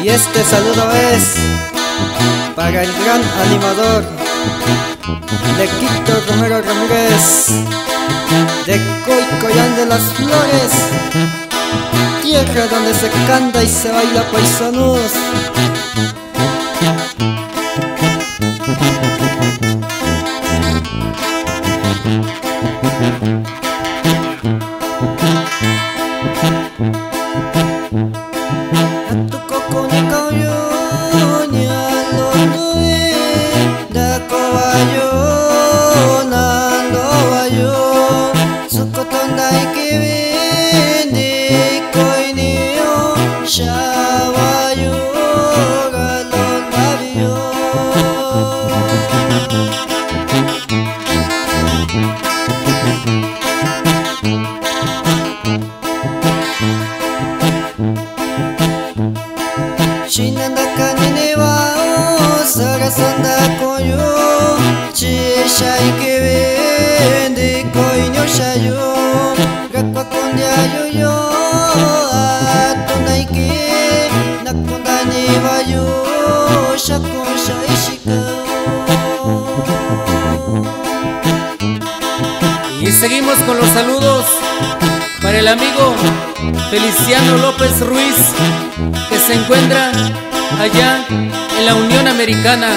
Y este saludo es para el gran animador de Quito Romero Ramírez, de Coicoyán de las Flores, tierra donde se canta y se baila paisanos. Shinandaka ninewa sarasanda koyo chishai kevende koinyo shayo rakwa kondya yo atunaike nakonda niwa yo shakon shaishika. Y seguimos con los saludos para el amigo Feliciano López Ruiz, que se encuentra allá en la Unión Americana.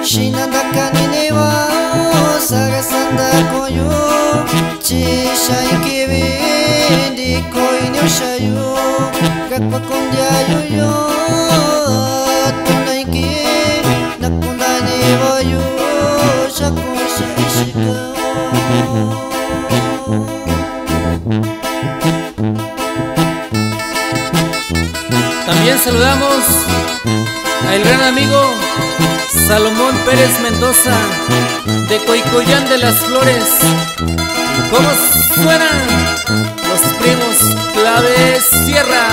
Shinandaka ninewa sarasanda koyo chishai kevende koinyo shayo rakwa kondya yo atunaike nakonda niwa yo shakon shaishika. También saludamos al gran amigo Salomón Pérez Mendoza, de Coicoyán de las Flores. ¿Cómo suenan los primos Claves Sierra?